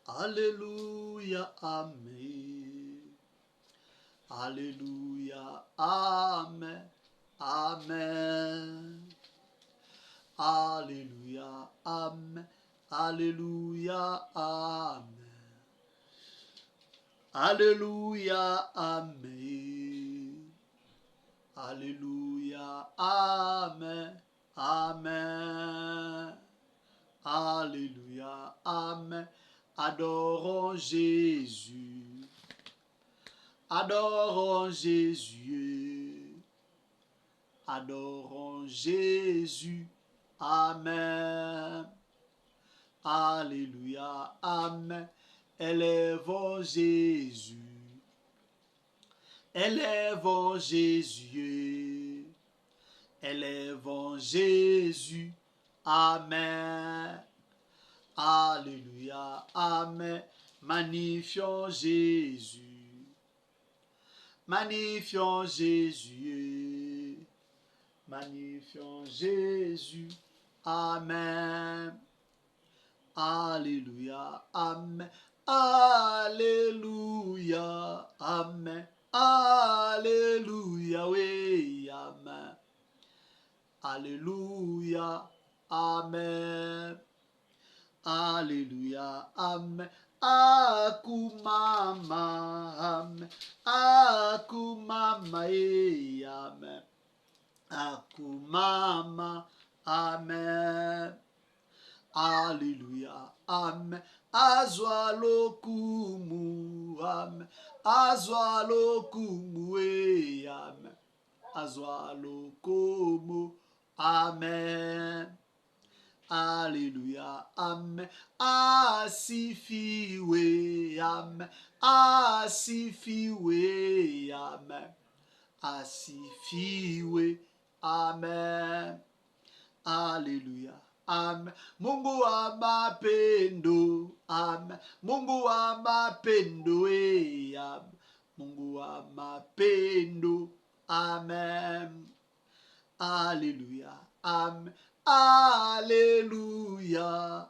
Alléluia, Amen. Alléluia, Amen. Amen. Alléluia, Amen. Alléluia, Amen. Alléluia, Amen. Alléluia, Amen. Amen. Alléluia, Amen. Adorons Jésus. Adorons Jésus. Adorons Jésus. Amen. Alléluia, Amen. Élèvons Jésus. Élèvons Jésus. Élèvons Jésus. Amen. Alléluia, Amen. Magnifions Jésus. Magnifions Jésus. Magnifions Jésus. Amen. Alléluia, Amen. Alléluia, Amen. Alléluia, oui, Amen. Alléluia, Amen. Alléluia, Amen. Akumama, Amen. Akumama, Amen. Akumama, Amen. Alléluia, Amen. Azwalokumu, Amen. Azwalokumu, Amen. Azwalokumu, Amen. Alléluia, Amen. Asifiwe, Amen. Asifiwe, Amen. Asifiwe, Amen. Alléluia, Amen. Mungu wa mapendo, Amen. Mungu wa mapendo, Amen. Mungu wa mapendo, Amen. Alléluia, Amen. Alléluia,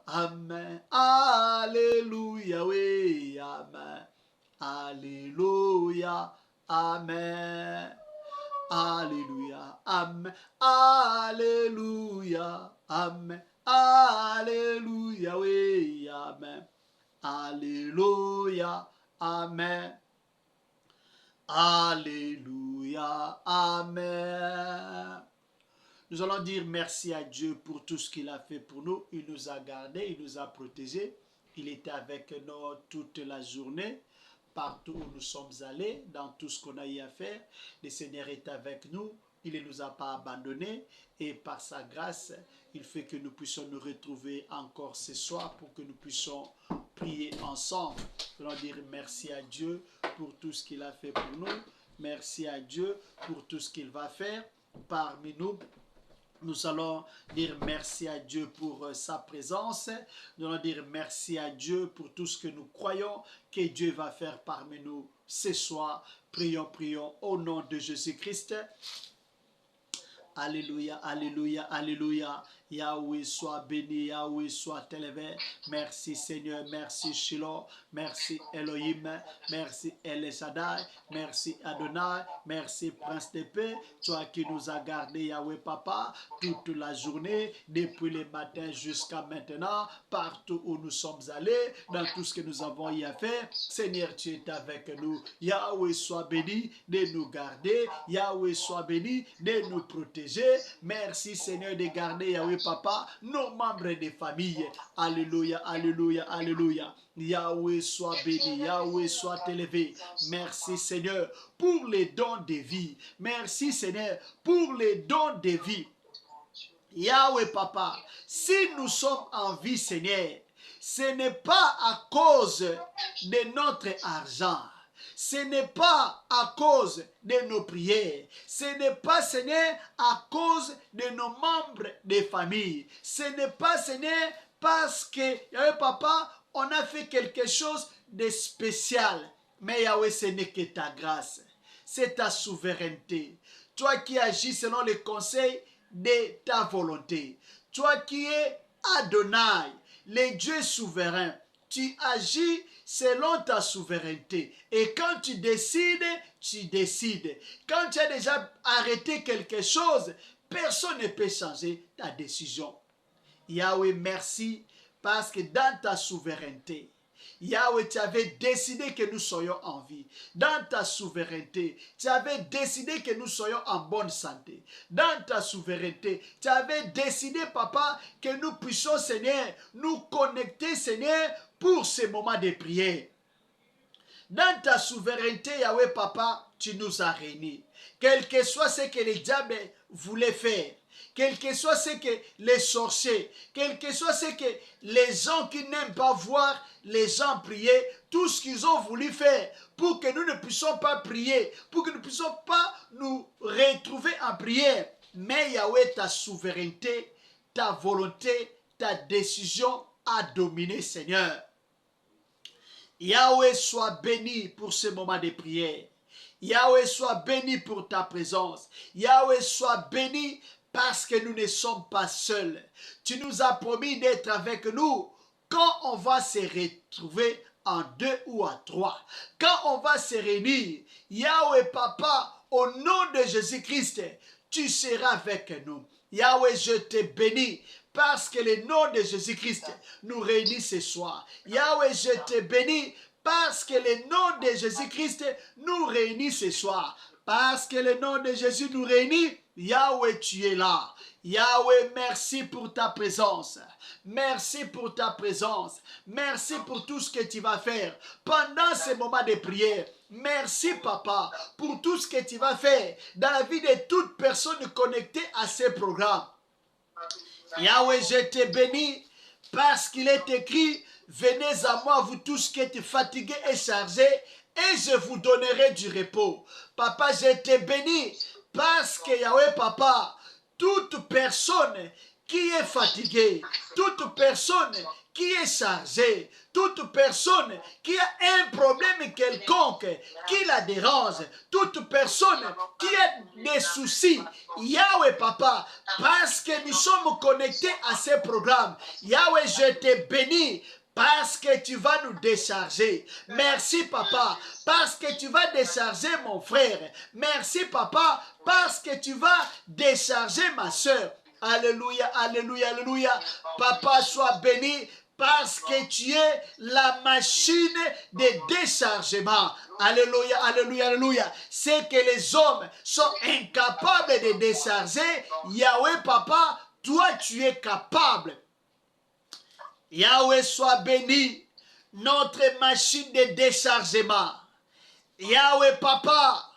Amen. Alléluia, oui, Amen. Alléluia, Amen. Alléluia, Amen. Alléluia, Amen. Alléluia, oui, Amen. Alléluia, Amen. Alléluia, Amen. Nous allons dire merci à Dieu pour tout ce qu'il a fait pour nous. Il nous a gardés, il nous a protégés. Il était avec nous toute la journée, partout où nous sommes allés, dans tout ce qu'on a eu à faire. Le Seigneur est avec nous. Il ne nous a pas abandonnés. Et par sa grâce, il fait que nous puissions nous retrouver encore ce soir pour que nous puissions prier ensemble. Nous allons dire merci à Dieu pour tout ce qu'il a fait pour nous. Merci à Dieu pour tout ce qu'il va faire parmi nous. Nous allons dire merci à Dieu pour sa présence. Nous allons dire merci à Dieu pour tout ce que nous croyons que Dieu va faire parmi nous ce soir. Prions, prions au nom de Jésus-Christ. Alléluia, alléluia, alléluia. Yahweh soit béni, Yahweh soit élevé. Merci Seigneur, merci Shiloh, merci Elohim, merci El Shaddai, merci Adonai, merci Prince de paix, toi qui nous as gardés Yahweh Papa toute la journée, depuis le matin jusqu'à maintenant, partout où nous sommes allés, dans tout ce que nous avons y à faire. Seigneur, tu es avec nous. Yahweh soit béni de nous garder, Yahweh soit béni de nous protéger. Merci Seigneur de garder Yahweh Papa, nos membres de famille. Alléluia, alléluia, alléluia. Yahweh soit béni, Yahweh soit élevé. Merci Seigneur pour les dons de vie. Merci Seigneur pour les dons de vie. Yahweh Papa, si nous sommes en vie Seigneur, ce n'est pas à cause de notre argent. Ce n'est pas à cause de nos prières. Ce n'est pas, Seigneur, à cause de nos membres de famille. Ce n'est pas, Seigneur, parce que, Yahweh Papa, on a fait quelque chose de spécial. Mais Yahweh, ce n'est que ta grâce. C'est ta souveraineté. Toi qui agis selon les conseils de ta volonté. Toi qui es Adonai, le Dieu souverain. tu agis selon ta souveraineté. Et quand tu décides, tu décides. Quand tu as déjà arrêté quelque chose, personne ne peut changer ta décision. Yahweh, merci parce que dans ta souveraineté, Yahweh, tu avais décidé que nous soyons en vie. Dans ta souveraineté, tu avais décidé que nous soyons en bonne santé. Dans ta souveraineté, tu avais décidé, Papa, que nous puissions, Seigneur, nous connecter, Seigneur, pour ces moments de prière. Dans ta souveraineté, Yahweh, Papa, tu nous as réunis. Quel que soit ce que les diables voulaient faire, quel que soit ce que les sorciers, quel que soit ce que les gens qui n'aiment pas voir les gens prier, tout ce qu'ils ont voulu faire pour que nous ne puissions pas prier, pour que nous ne puissions pas nous retrouver en prière. Mais Yahweh, ta souveraineté, ta volonté, ta décision a dominé, Seigneur. Yahweh, sois béni pour ce moment de prière. Yahweh, sois béni pour ta présence. Yahweh, sois béni parce que nous ne sommes pas seuls. Tu nous as promis d'être avec nous quand on va se retrouver en 2 ou à 3. Quand on va se réunir, Yahweh Papa, au nom de Jésus-Christ, tu seras avec nous. Yahweh, je te bénis parce que le nom de Jésus-Christ nous réunit ce soir. Yahweh, je te bénis parce que le nom de Jésus-Christ nous réunit ce soir. Parce que le nom de Jésus nous réunit, Yahweh, tu es là. Yahweh, merci pour ta présence. Merci pour ta présence. Merci pour tout ce que tu vas faire pendant ces moments de prière. Merci, Papa, pour tout ce que tu vas faire dans la vie de toute personne connectée à ces programmes. Yahweh, je te bénis parce qu'il est écrit, venez à moi, vous tous qui êtes fatigués et chargés, et je vous donnerai du repos. Papa, je te bénis parce que Yahweh, Papa, toute personne qui est fatiguée, toute personne qui est chargée, toute personne qui a un problème quelconque qui la dérange, toute personne qui a des soucis, Yahweh Papa, parce que nous sommes connectés à ces programmes, Yahweh, je te bénis parce que tu vas nous décharger. Merci Papa, parce que tu vas décharger mon frère. Merci Papa, parce que tu vas décharger ma soeur. Alléluia, alléluia, alléluia. Papa, sois béni parce que tu es la machine de déchargement. Alléluia, alléluia, alléluia. C'est que les hommes sont incapables de décharger. Yahweh, Papa, toi, tu es capable. Yahweh, sois béni, notre machine de déchargement. Yahweh, Papa,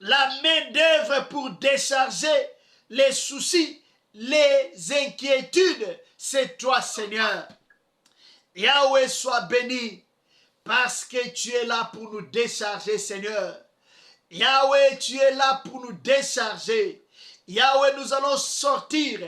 la main d'œuvre pour décharger les soucis, les inquiétudes, c'est toi, Seigneur. Yahweh, sois béni parce que tu es là pour nous décharger, Seigneur. Yahweh, tu es là pour nous décharger. Yahweh, nous allons sortir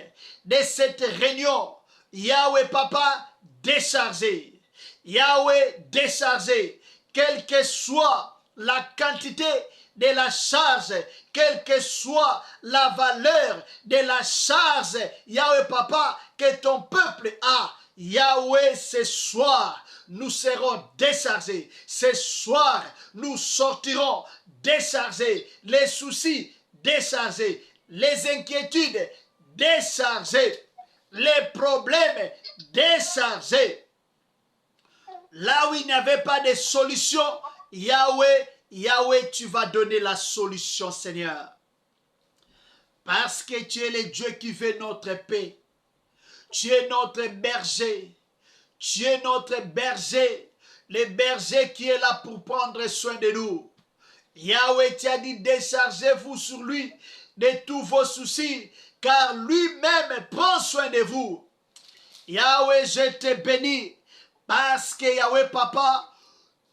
de cette réunion. Yahweh, Papa, décharger. Yahweh, décharger. Quelle que soit la quantité de la charge, quelle que soit la valeur de la charge, Yahweh, Papa, que ton peuple a. Yahweh, ce soir, nous serons déchargés. Ce soir, nous sortirons déchargés. Les soucis déchargés. Les inquiétudes déchargées. Les problèmes déchargés. Là où il n'y avait pas de solution, Yahweh, tu vas donner la solution, Seigneur. Parce que tu es le Dieu qui veut notre paix. Tu es notre berger. Tu es notre berger. Le berger qui est là pour prendre soin de nous. Yahweh, tu as dit, déchargez-vous sur lui de tous vos soucis, car lui-même prend soin de vous. Yahweh, je te bénis, parce que Yahweh, Papa,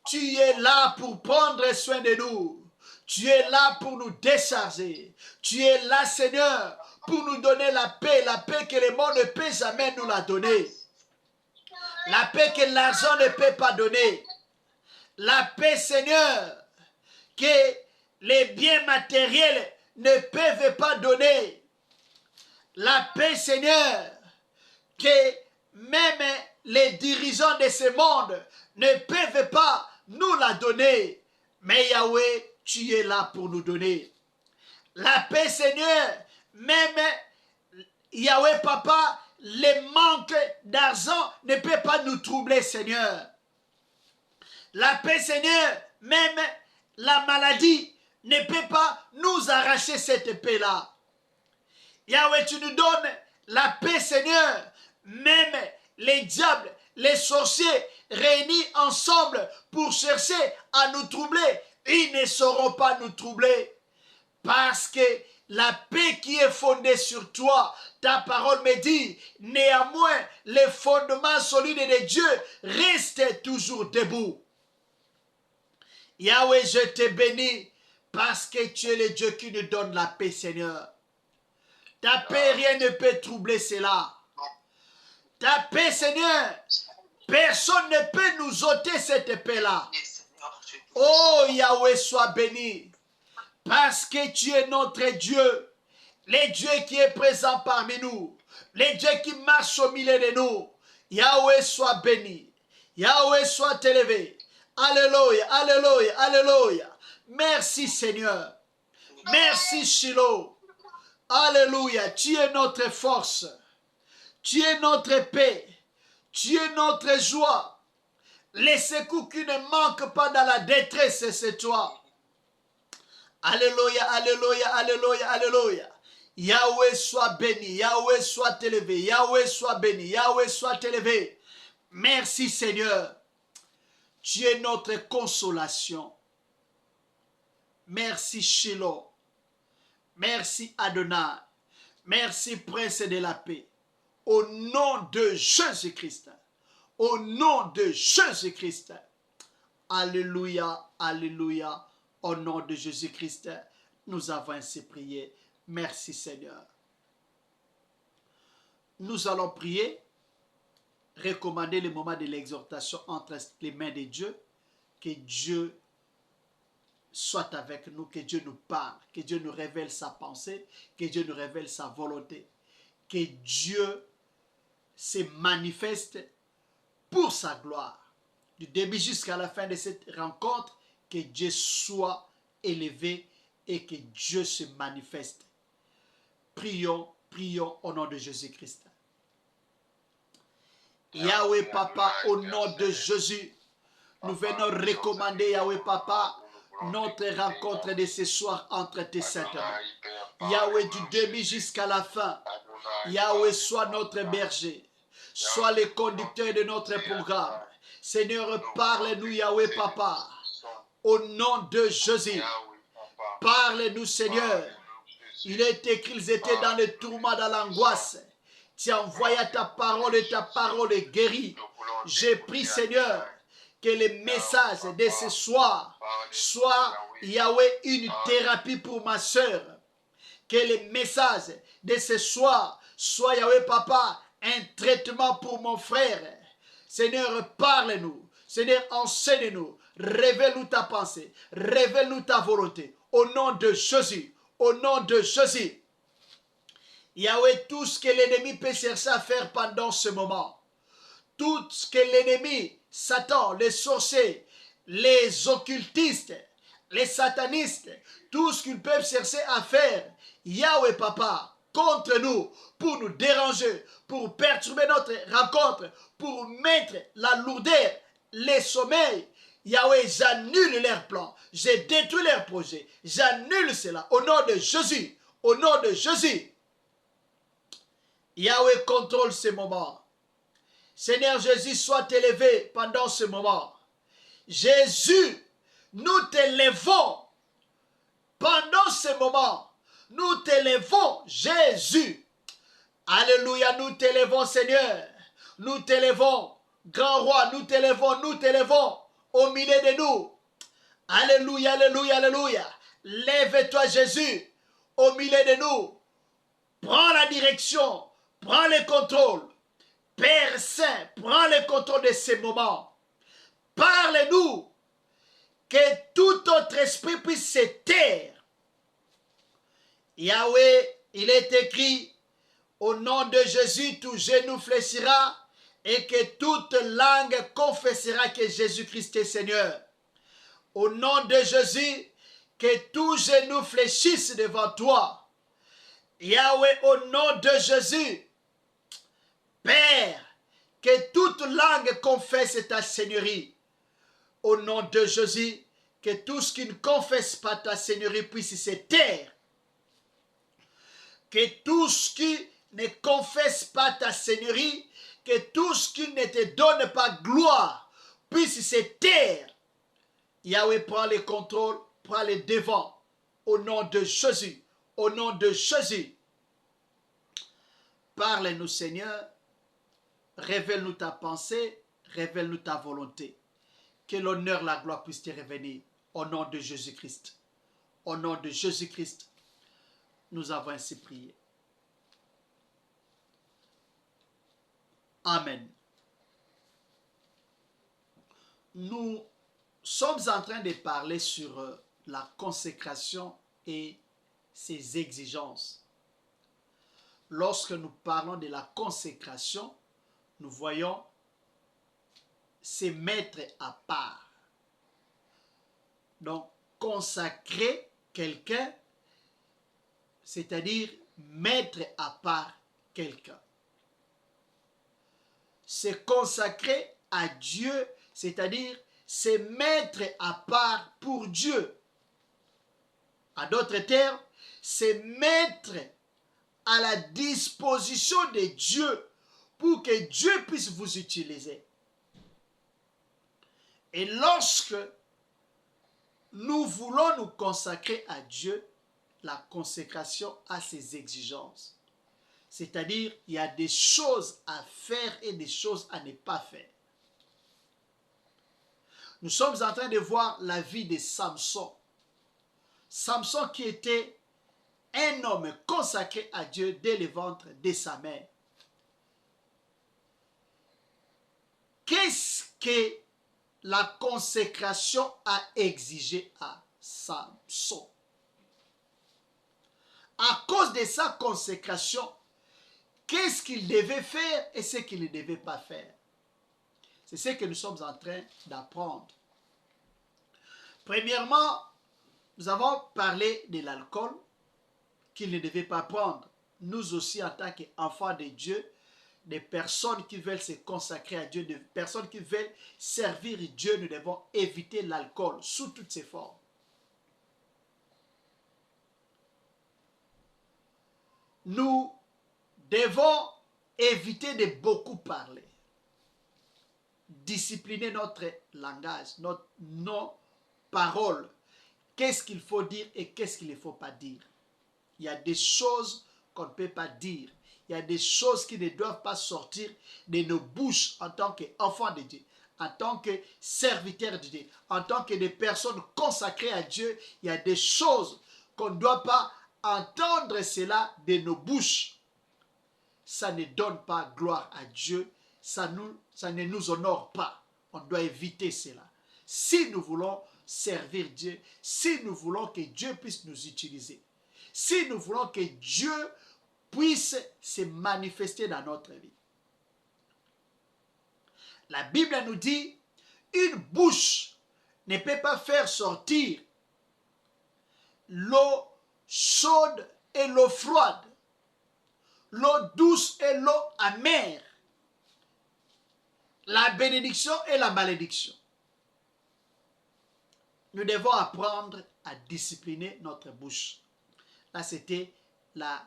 tu es là pour prendre soin de nous. Tu es là pour nous décharger. Tu es là, Seigneur, pour nous donner la paix que le monde ne peut jamais nous la donner. La paix que l'argent ne peut pas donner. La paix, Seigneur, que les biens matériels ne peuvent pas donner. La paix, Seigneur, que même les dirigeants de ce monde ne peuvent pas nous la donner. Mais Yahweh, tu es là pour nous donner. La paix, Seigneur, même Yahweh, Papa, les manques d'argent ne peut pas nous troubler, Seigneur. La paix, Seigneur, même la maladie ne peut pas nous arracher cette paix-là. Yahweh, tu nous donnes la paix, Seigneur. Même les diables, les sorciers réunis ensemble pour chercher à nous troubler, ils ne sauront pas nous troubler. Parce que la paix qui est fondée sur toi, ta parole me dit, néanmoins, les fondements solides de Dieu restent toujours debout. Yahweh, je te bénis parce que tu es le Dieu qui nous donne la paix, Seigneur. Ta paix, rien ne peut troubler cela. Ta paix, Seigneur, personne ne peut nous ôter cette paix-là. Oh, Yahweh, sois béni. Parce que tu es notre Dieu. Le Dieu qui est présent parmi nous. Le Dieu qui marche au milieu de nous. Yahweh, sois béni. Yahweh, sois élevé. Alléluia, alléluia, alléluia. Merci, Seigneur. Merci, Shiloh. Alléluia, tu es notre force. Tu es notre paix. Tu es notre joie. Les secours qui ne manquent pas dans la détresse, c'est toi. Alléluia, alléluia, alléluia, alléluia. Yahweh soit béni, Yahweh soit élevé, Yahweh soit béni, Yahweh soit élevé. Merci Seigneur. Tu es notre consolation. Merci Shiloh. Merci Adonai. Merci Prince de la paix. Au nom de Jésus-Christ. Au nom de Jésus-Christ. Alléluia, alléluia. Au nom de Jésus-Christ, nous avons ainsi prié. Merci Seigneur. Nous allons prier, recommander le moment de l'exhortation entre les mains de Dieu. Que Dieu soit avec nous, que Dieu nous parle, que Dieu nous révèle sa pensée, que Dieu nous révèle sa volonté. Que Dieu se manifeste pour sa gloire. Du début jusqu'à la fin de cette rencontre, que Dieu soit élevé et que Dieu se manifeste. Prions, prions au nom de Jésus-Christ. Yahweh Papa, au nom de Jésus, nous venons recommander, Yahweh Papa, notre rencontre de ce soir entre tes saintes mains. Yahweh, du début jusqu'à la fin, Yahweh, sois notre berger, sois le conducteur de notre programme. Seigneur, parle-nous, Yahweh Papa, au nom de Jésus. Parle-nous, Seigneur. Il est écrit qu'ils étaient dans le tourment, dans l'angoisse. Tu as envoyé ta parole et ta parole est guérie. J'ai pris, Seigneur, que le message de ce soir soit, Yahweh, une thérapie pour ma soeur. Que le message de ce soir soit, Yahweh Papa, un traitement pour mon frère. Seigneur, parle-nous. Seigneur, enseigne-nous. Révèle-nous ta pensée. Révèle-nous ta volonté. Au nom de Jésus. Au nom de Jésus. Yahweh, tout ce que l'ennemi peut chercher à faire pendant ce moment. Tout ce que l'ennemi, Satan, les sorciers, les occultistes, les satanistes, tout ce qu'ils peuvent chercher à faire. Yahweh Papa, contre nous, pour nous déranger, pour perturber notre rencontre, pour mettre la lourdeur, les sommeils. Yahweh, j'annule leurs plans, j'ai détruit leurs projets, j'annule cela au nom de Jésus, au nom de Jésus. Yahweh contrôle ces moments. Seigneur Jésus, sois élevé pendant ce moment. Jésus, nous t'élevons pendant ce moment. Nous t'élevons, Jésus. Alléluia, nous t'élevons, Seigneur. Nous t'élevons, grand roi, nous t'élevons au milieu de nous. Alléluia, alléluia, alléluia. Lève-toi, Jésus, au milieu de nous. Prends la direction, prends le contrôle. Père Saint, prends le contrôle de ces moments. Parle-nous, que tout autre esprit puisse se taire. Yahweh, il est écrit, au nom de Jésus, tout genou fléchira et que toute langue confessera que Jésus-Christ est Seigneur. Au nom de Jésus, que tout genou fléchisse devant toi. Yahweh, au nom de Jésus, Père, que toute langue confesse ta Seigneurie. Au nom de Jésus, que tout ce qui ne confesse pas ta Seigneurie puisse se taire. Que tout ce qui ne confesse pas ta Seigneurie, que tout ce qui ne te donne pas gloire puisse se taire. Yahweh, prend le contrôle, prend le devant. Au nom de Jésus, au nom de Jésus. Parle-nous, Seigneur. Révèle-nous ta pensée, révèle-nous ta volonté. Que l'honneur, la gloire puisse te revenir. Au nom de Jésus-Christ. Au nom de Jésus-Christ, nous avons ainsi prié. Amen. Nous sommes en train de parler sur la consécration et ses exigences. Lorsque nous parlons de la consécration, nous voyons se mettre à part. Donc, consacrer quelqu'un, c'est-à-dire mettre à part quelqu'un. Se consacrer à Dieu, c'est-à-dire se mettre à part pour Dieu. En d'autres termes, se mettre à la disposition de Dieu pour que Dieu puisse vous utiliser. Et lorsque nous voulons nous consacrer à Dieu, la consécration a ses exigences. C'est-à-dire, il y a des choses à faire et des choses à ne pas faire. Nous sommes en train de voir la vie de Samson. Samson qui était un homme consacré à Dieu dès le ventre de sa mère. Qu'est-ce que la consécration a exigé à Samson? À cause de sa consécration, qu'est-ce qu'il devait faire et ce qu'il ne devait pas faire? C'est ce que nous sommes en train d'apprendre. Premièrement, nous avons parlé de l'alcool qu'il ne devait pas prendre. Nous aussi, en tant qu'enfants de Dieu, des personnes qui veulent se consacrer à Dieu, des personnes qui veulent servir Dieu, nous devons éviter l'alcool sous toutes ses formes. Nous devons éviter de beaucoup parler. Discipliner notre langage, nos paroles. Qu'est-ce qu'il faut dire et qu'est-ce qu'il ne faut pas dire. Il y a des choses qu'on ne peut pas dire. Il y a des choses qui ne doivent pas sortir de nos bouches en tant qu'enfants de Dieu, en tant que serviteurs de Dieu, en tant que des personnes consacrées à Dieu. Il y a des choses qu'on ne doit pas entendre cela de nos bouches. Ça ne donne pas gloire à Dieu. Ça ne nous honore pas. On doit éviter cela. Si nous voulons servir Dieu, si nous voulons que Dieu puisse nous utiliser, si nous voulons que Dieu puisse se manifester dans notre vie. La Bible nous dit, une bouche ne peut pas faire sortir l'eau chaude et l'eau froide, l'eau douce et l'eau amère, la bénédiction et la malédiction. Nous devons apprendre à discipliner notre bouche. Là, c'était la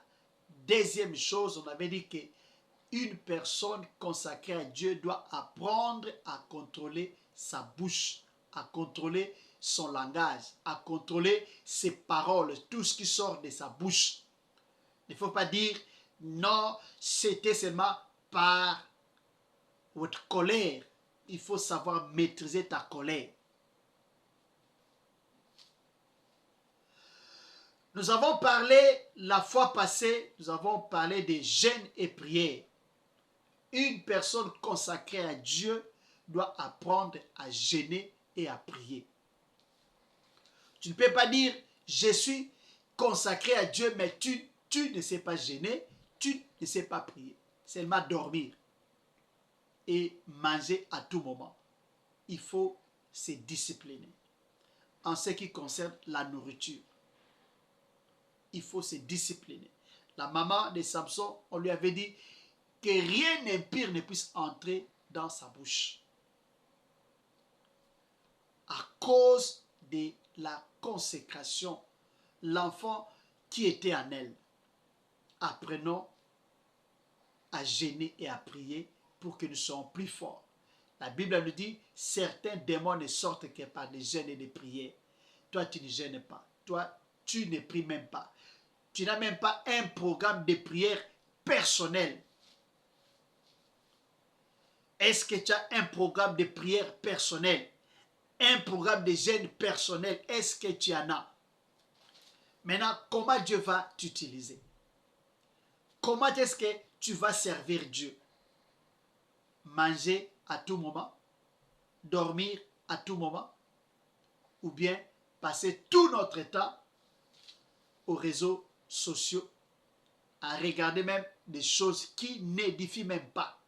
deuxième chose. On avait dit qu'une personne consacrée à Dieu doit apprendre à contrôler sa bouche, à contrôler son langage, à contrôler ses paroles, tout ce qui sort de sa bouche. Il ne faut pas dire non, c'était seulement par votre colère. Il faut savoir maîtriser ta colère. Nous avons parlé la fois passée, nous avons parlé des jeûnes et prières. Une personne consacrée à Dieu doit apprendre à jeûner et à prier. Tu ne peux pas dire, je suis consacré à Dieu, mais tu ne sais pas jeûner, tu ne sais pas prier, seulement dormir. et manger à tout moment. Il faut se discipliner. En ce qui concerne la nourriture, il faut se discipliner. La maman de Samson, on lui avait dit que rien d'impur ne puisse entrer dans sa bouche. À cause de la consécration, l'enfant qui était en elle. Apprenons à jeûner et à prier pour que nous soyons plus forts. La Bible nous dit, certains démons ne sortent que par des jeûnes et des prières. Toi, tu ne jeûnes pas. Toi, tu ne pries même pas. Tu n'as même pas un programme de prière personnel. Est-ce que tu as un programme de prière personnel? Un programme de jeûne personnel? Est-ce que tu en as? Maintenant, comment Dieu va t'utiliser? Comment est-ce que tu vas servir Dieu? Manger à tout moment? Dormir à tout moment? Ou bien passer tout notre temps aux réseaux sociaux à regarder même des choses qui n'édifient même pas.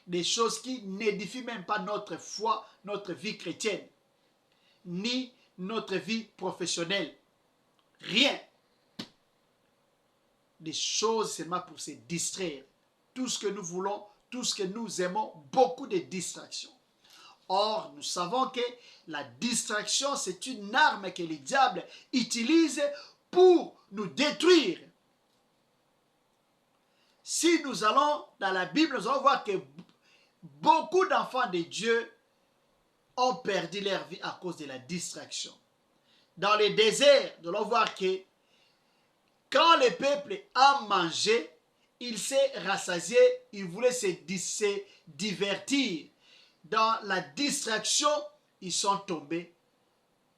Des choses qui n'édifient même pas notre foi, notre vie chrétienne, ni notre vie professionnelle. Rien. Des choses seulement pour se distraire. Tout ce que nous voulons, tout ce que nous aimons, beaucoup de distractions. Or, nous savons que la distraction, c'est une arme que le diable utilise pour nous détruire. Si nous allons dans la Bible, nous allons voir que beaucoup d'enfants de Dieu ont perdu leur vie à cause de la distraction. Dans le désert, nous allons voir que quand le peuple a mangé, il s'est rassasié, il voulait se divertir. Dans la distraction, ils sont tombés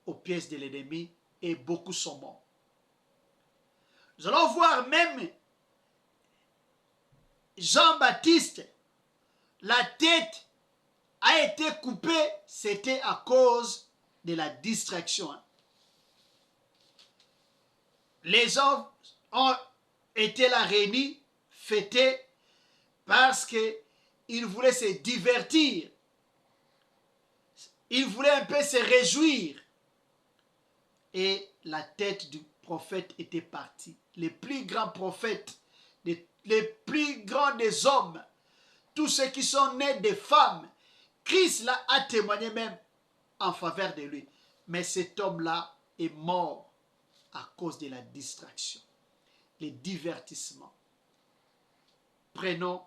aux pièces de l'ennemi et beaucoup sont morts. Nous allons voir même Jean-Baptiste, la tête a été coupée, c'était à cause de la distraction. Les gens ont été là réunis, fêtés, parce qu'ils voulaient se divertir. Ils voulaient un peu se réjouir. Et la tête du prophète était partie. Les plus grands prophètes, les plus grands des hommes, tous ceux qui sont nés des femmes, Christ là a témoigné même en faveur de lui. Mais cet homme-là est mort à cause de la distraction, les divertissements. Prenons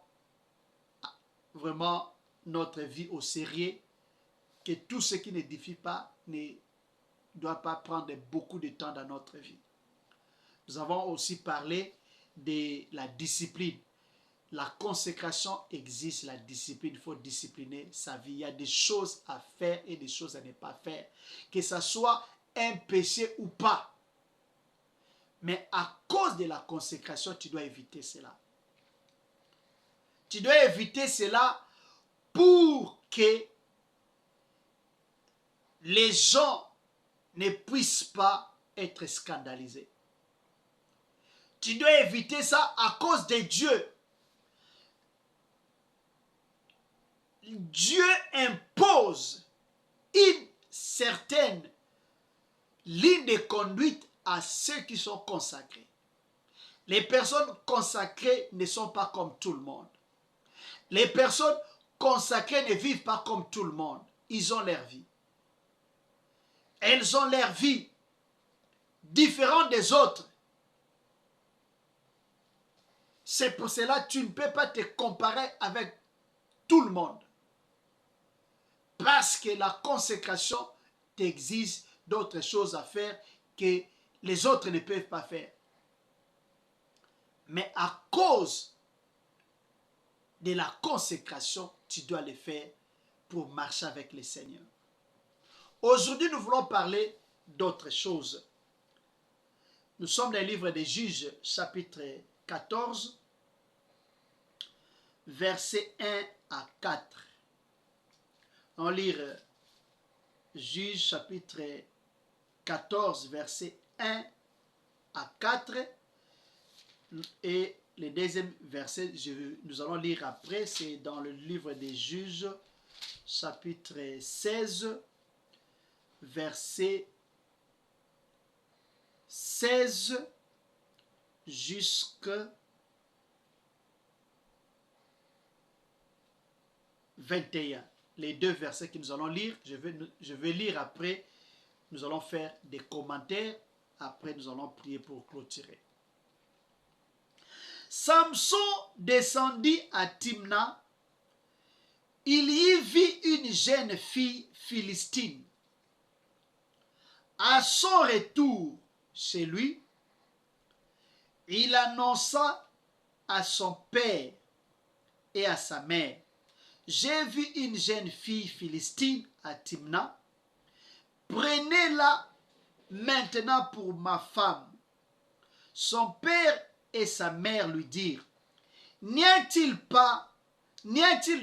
vraiment notre vie au sérieux, que tout ce qui n'édifie pas ne doit pas prendre beaucoup de temps dans notre vie. Nous avons aussi parlé de la discipline. La consécration existe, la discipline, il faut discipliner sa vie. Il y a des choses à faire et des choses à ne pas faire. Que ce soit un péché ou pas. Mais à cause de la consécration, tu dois éviter cela. Tu dois éviter cela pour que les gens ne puissent pas être scandalisés. Tu dois éviter ça à cause de Dieu. Dieu impose une certaine ligne de conduite à ceux qui sont consacrés. Les personnes consacrées ne sont pas comme tout le monde. Les personnes consacrées ne vivent pas comme tout le monde. Ils ont leur vie. Elles ont leur vie différente des autres. C'est pour cela que tu ne peux pas te comparer avec tout le monde. Parce que la consécration t'exige d'autres choses à faire que les autres ne peuvent pas faire. Mais à cause de la consécration, tu dois le faire pour marcher avec le Seigneur. Aujourd'hui, nous voulons parler d'autres choses. Nous sommes dans le livre des Juges, chapitre 14, versets 1 à 4. On lit Juges, chapitre 14, versets 1 à 4. Et le deuxième verset, nous allons lire après, c'est dans le livre des Juges, chapitre 16, verset 16 jusqu'à 21. Les deux versets que nous allons lire, je vais lire après, nous allons faire des commentaires, après nous allons prier pour clôturer. Samson descendit à Timna, il y vit une jeune fille philistine. À son retour chez lui, il annonça à son père et à sa mère: j'ai vu une jeune fille philistine à Timna, prenez-la maintenant pour ma femme. Son père et sa mère lui dirent: n'y a-t-il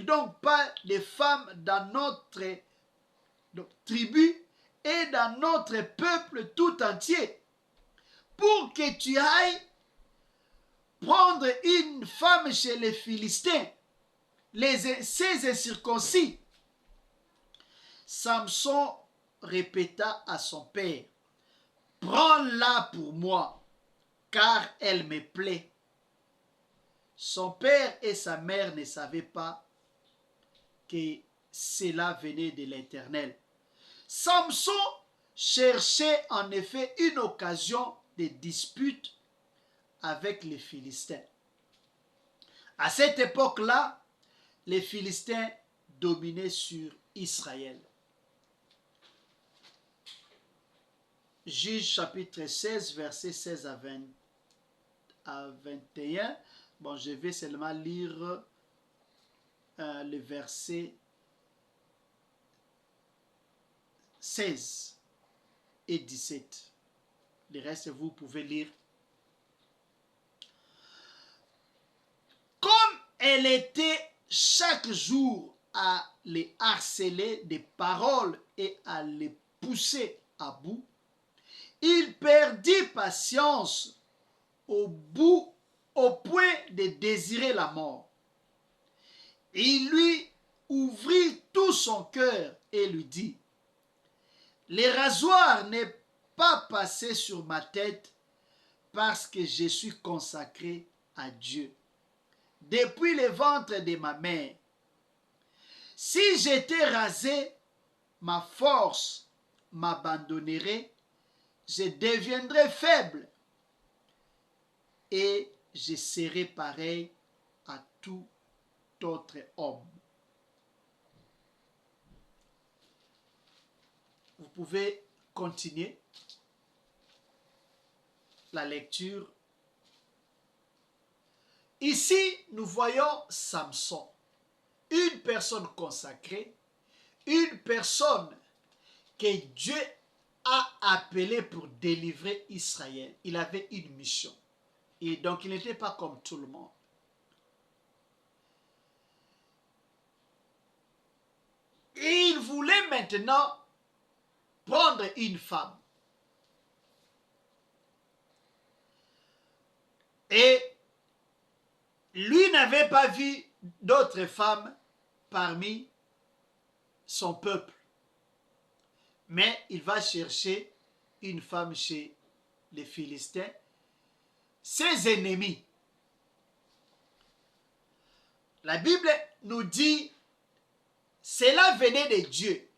donc pas de femmes dans notre tribu et dans notre peuple tout entier pour que tu ailles prendre une femme chez les Philistins, ces incirconcis? Samson répéta à son père: prends-la pour moi, car elle me plaît. Son père et sa mère ne savaient pas que cela venait de l'Éternel. Samson cherchait en effet une occasion de dispute avec les Philistins. À cette époque-là, les Philistins dominaient sur Israël. Juge chapitre 16, versets 16 à 21. Bon, je vais seulement lire le verset 16 et 17. Le reste, vous pouvez lire. Comme elle était chaque jour à les harceler des paroles et à les pousser à bout, il perdit patience au point de désirer la mort. Il lui ouvrit tout son cœur et lui dit: le rasoir n'est pas passé sur ma tête parce que je suis consacré à Dieu depuis le ventre de ma mère. Si j'étais rasé, ma force m'abandonnerait, je deviendrais faible et je serais pareil à tout autre homme. Vous pouvez continuer la lecture. Ici, nous voyons Samson, une personne consacrée, une personne que Dieu a appelée pour délivrer Israël. Il avait une mission. Et donc, il n'était pas comme tout le monde. Et il voulait maintenant prendre une femme. Et lui n'avait pas vu d'autres femmes parmi son peuple. Mais il va chercher une femme chez les Philistins, ses ennemis. La Bible nous dit cela venait de Dieu.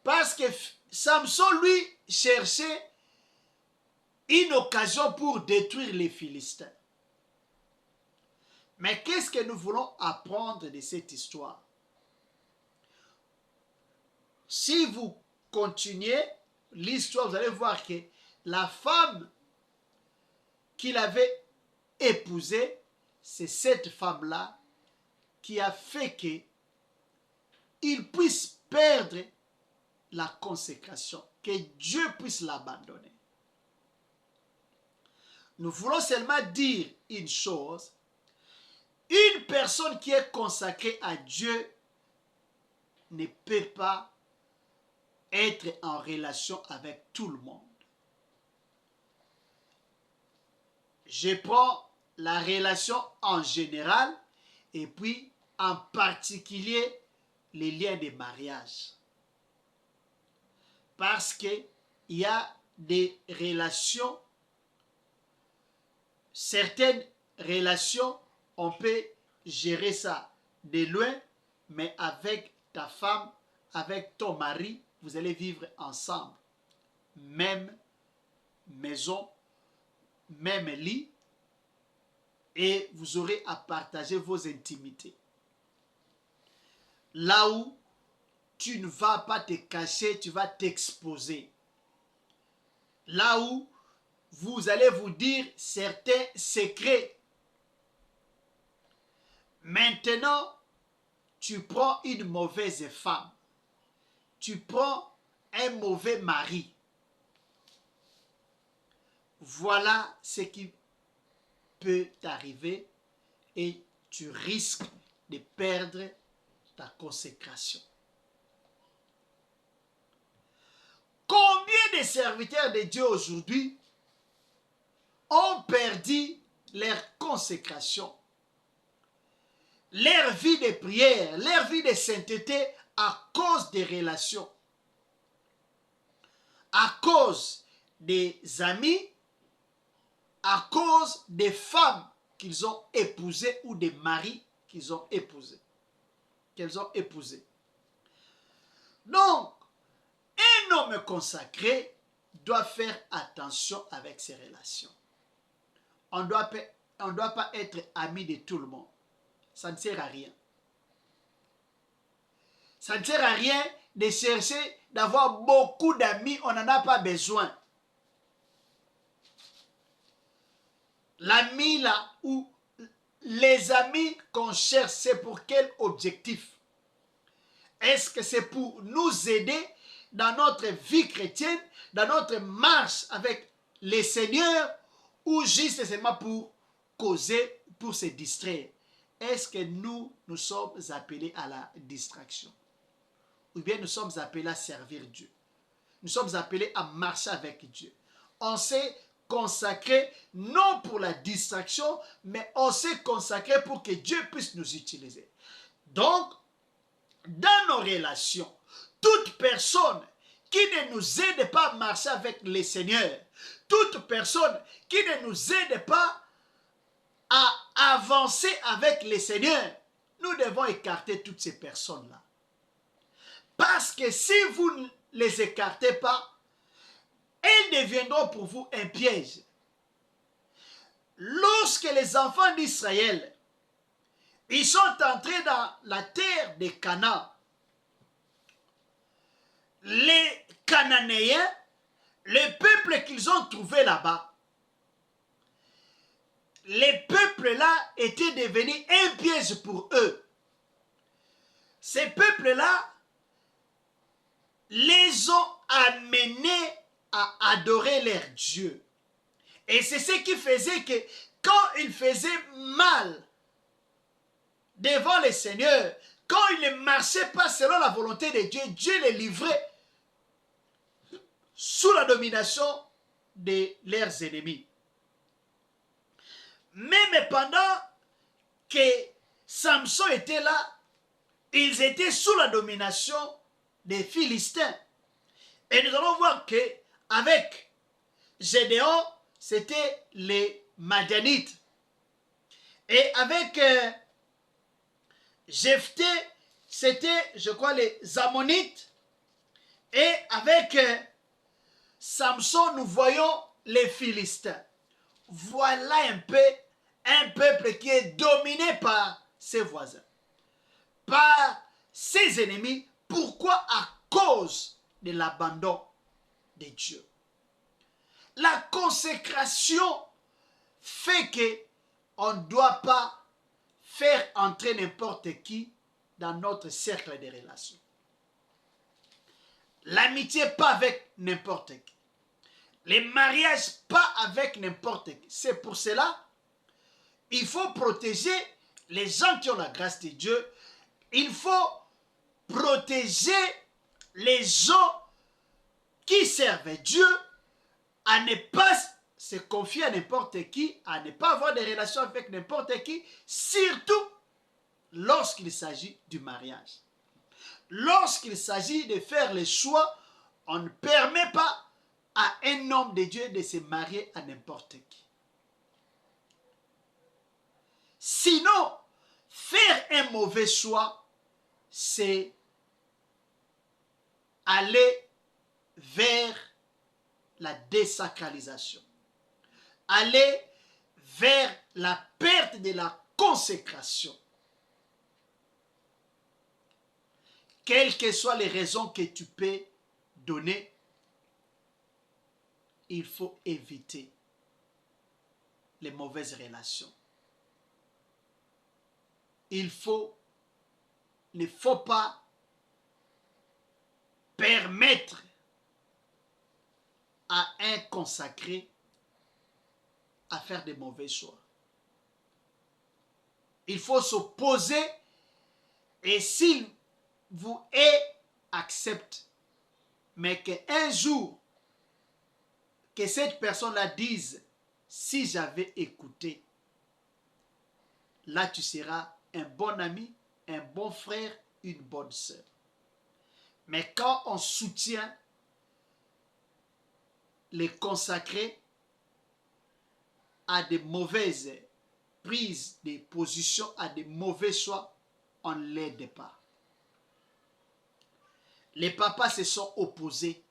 Parce que Samson, lui, cherchait une occasion pour détruire les Philistins. Mais qu'est-ce que nous voulons apprendre de cette histoire? Si vous continuez l'histoire, vous allez voir que la femme qu'il avait épousée, c'est cette femme-là qui a fait qu'il puisse perdre la consécration, que Dieu puisse l'abandonner. Nous voulons seulement dire une chose: une personne qui est consacrée à Dieu ne peut pas être en relation avec tout le monde. Je prends la relation en général et puis en particulier les liens de mariage. Parce qu'il y a des relations, certaines relations, on peut gérer ça de loin, mais avec ta femme, avec ton mari, vous allez vivre ensemble. Même maison, même lit, et vous aurez à partager vos intimités. Là où tu ne vas pas te cacher, tu vas t'exposer. Là où vous allez vous dire certains secrets. Maintenant, tu prends une mauvaise femme. Tu prends un mauvais mari. Voilà ce qui peut t'arriver et tu risques de perdre ta consécration. Combien de serviteurs de Dieu aujourd'hui ont perdu leur consécration, leur vie de prière, leur vie de sainteté à cause des relations, à cause des amis, à cause des femmes qu'ils ont épousées ou des maris qu'ils ont épousés, qu'elles ont épousés. Donc, un homme consacré doit faire attention avec ses relations. On ne doit pas être ami de tout le monde. Ça ne sert à rien. Ça ne sert à rien de chercher d'avoir beaucoup d'amis. On n'en a pas besoin. L'ami là, ou les amis qu'on cherche, c'est pour quel objectif? Est-ce que c'est pour nous aider dans notre vie chrétienne, dans notre marche avec les seigneurs, ou juste seulement pour causer, pour se distraire? Est-ce que nous sommes appelés à la distraction? Ou bien nous sommes appelés à servir Dieu? Nous sommes appelés à marcher avec Dieu. On s'est consacré non pour la distraction, mais on s'est consacré pour que Dieu puisse nous utiliser. Donc, dans nos relations, toute personne qui ne nous aide pas à marcher avec le Seigneur, toute personne qui ne nous aide pas à avancer avec le Seigneur, nous devons écarter toutes ces personnes-là. Parce que si vous ne les écartez pas, elles deviendront pour vous un piège. Lorsque les enfants d'Israël, ils sont entrés dans la terre des Canaan, les Cananéens, le peuple qu'ils ont trouvé là-bas, les peuples-là étaient devenus un piège pour eux. Ces peuples-là les ont amenés à adorer leur Dieu. Et c'est ce qui faisait que quand ils faisaient mal devant le Seigneur, quand ils ne marchaient pas selon la volonté de Dieu, Dieu les livrait sous la domination de leurs ennemis. Même pendant que Samson était là, ils étaient sous la domination des Philistins. Et nous allons voir que avec Gédéon, c'était les Madianites. Et avec Jephthé, c'était, je crois, les Ammonites. Et avec Samson, nous voyons les Philistins. Voilà un peuple qui est dominé par ses voisins, par ses ennemis. Pourquoi? À cause de l'abandon de Dieu. La consécration fait qu'on ne doit pas faire entrer n'importe qui dans notre cercle de relations. L'amitié, pas avec n'importe qui. Les mariages, pas avec n'importe qui. C'est pour cela il faut protéger les gens qui ont la grâce de Dieu. Il faut protéger les gens qui servent Dieu à ne pas se confier à n'importe qui, à ne pas avoir de relations avec n'importe qui, surtout lorsqu'il s'agit du mariage. Lorsqu'il s'agit de faire le choix, on ne permet pas à un homme de Dieu de se marier à n'importe qui. Sinon, faire un mauvais choix, c'est aller vers la désacralisation. Aller vers la perte de la consécration. Quelles que soient les raisons que tu peux donner, il faut éviter les mauvaises relations. Il ne faut pas permettre à un consacré à faire de mauvais choix. Il faut s'opposer et s'il vous accepte, mais qu'un jour, que cette personne-là dise, si j'avais écouté, là tu seras un bon ami, un bon frère, une bonne sœur. Mais quand on soutient les consacrés à des mauvaises prises de position, à des mauvais choix, on ne l'aide pas. Les papas se sont opposés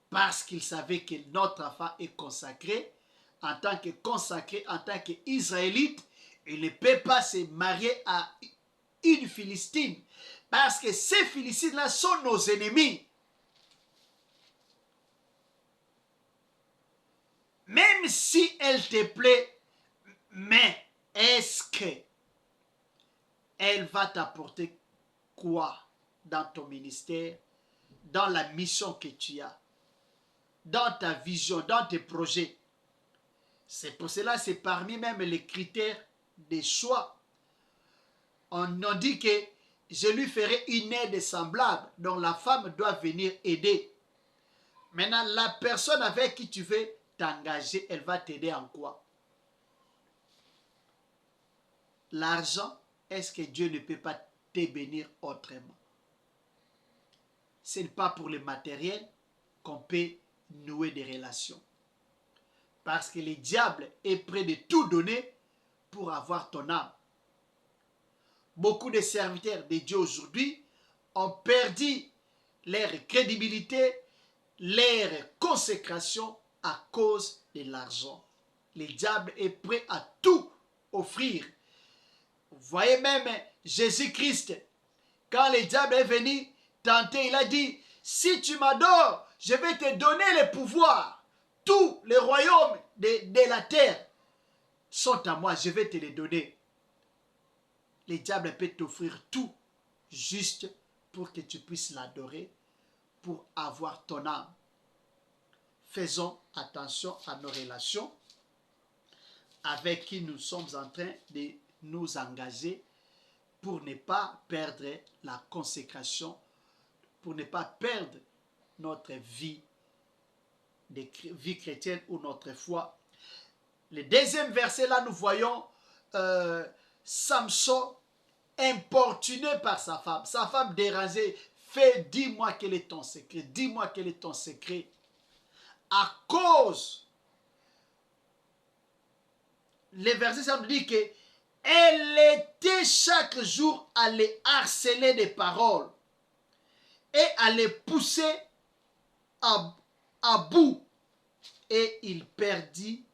parce qu'ils savaient que notre enfant est consacré. En tant que consacré, en tant qu'Israélite, il ne peut pas se marier à une Philistine. Parce que ces Philistines-là sont nos ennemis. Même si elle te plaît, mais est-ce qu'elle va t'apporter quoi dans ton ministère, dans la mission que tu as, dans ta vision, dans tes projets? C'est pour cela, c'est parmi même les critères des choix. On dit que je lui ferai une aide semblable, donc la femme doit venir aider. Maintenant, la personne avec qui tu veux t'engager, elle va t'aider en quoi? L'argent, est-ce que Dieu ne peut pas te bénir autrement? Ce n'est pas pour le matériel qu'on peut nouer des relations. Parce que le diable est prêt de tout donner pour avoir ton âme. Beaucoup de serviteurs de Dieu aujourd'hui ont perdu leur crédibilité, leur consécration à cause de l'argent. Le diable est prêt à tout offrir. Vous voyez même Jésus-Christ, quand le diable est venu tenter, il a dit, si tu m'adores, je vais te donner le pouvoir. Tous les royaumes de la terre sont à moi, je vais te les donner. Le diable peut t'offrir tout juste pour que tu puisses l'adorer, pour avoir ton âme. Faisons attention à nos relations avec qui nous sommes en train de nous engager pour ne pas perdre la consécration, pour ne pas perdre notre vie chrétienne ou notre foi. Le deuxième verset, là, nous voyons Samson importuné par sa femme. Sa femme dérangée, dis-moi quel est ton secret, dis-moi quel est ton secret. À cause, le verset, ça nous dit que elle était chaque jour à les harceler des paroles et à les pousser à bout. Et il perdit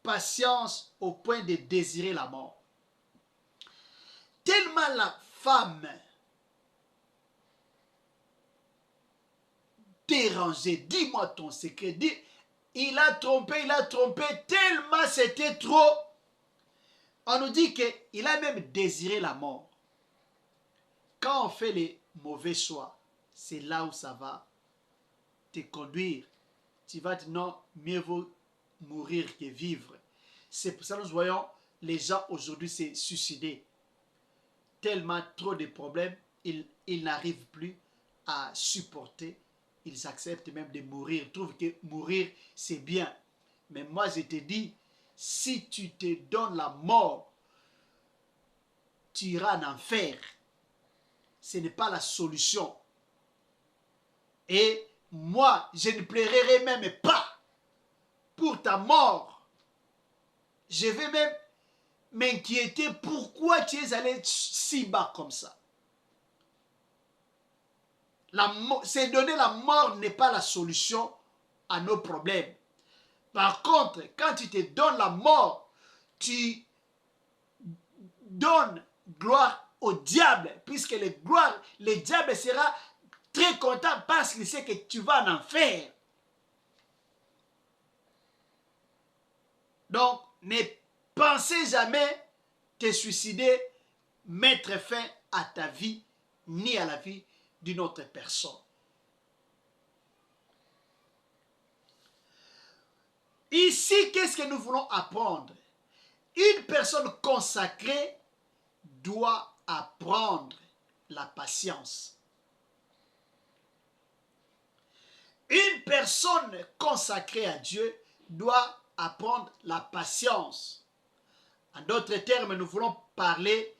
patience au point de désirer la mort. Tellement la femme dérangée, dis-moi ton secret, il a trompé, tellement c'était trop. On nous dit qu'il a même désiré la mort. Quand on fait les mauvais choix, c'est là où ça va te conduire. Tu vas dire non, mieux vaut mourir que vivre. C'est pour ça que nous voyons les gens aujourd'hui se suicider. Tellement trop de problèmes, ils n'arrivent plus à supporter ils acceptent même de mourir, ils trouvent que mourir c'est bien. Mais moi je te dis, si tu te donnes la mort, tu iras en enfer. Ce n'est pas la solution. Et moi, je ne plairai même pas pour ta mort. Je vais même m'inquiéter pourquoi tu es allé si bas comme ça. C'est donner la mort n'est pas la solution à nos problèmes. Par contre, quand tu te donnes la mort, tu donnes gloire au diable, puisque le diable sera très content parce qu'il sait que tu vas en enfer. Donc, ne pensez jamais te suicider, mettre fin à ta vie, ni à la vie d'une autre personne. Ici, qu'est-ce que nous voulons apprendre? Une personne consacrée doit apprendre la patience. Une personne consacrée à Dieu doit apprendre la patience. En d'autres termes, nous voulons parler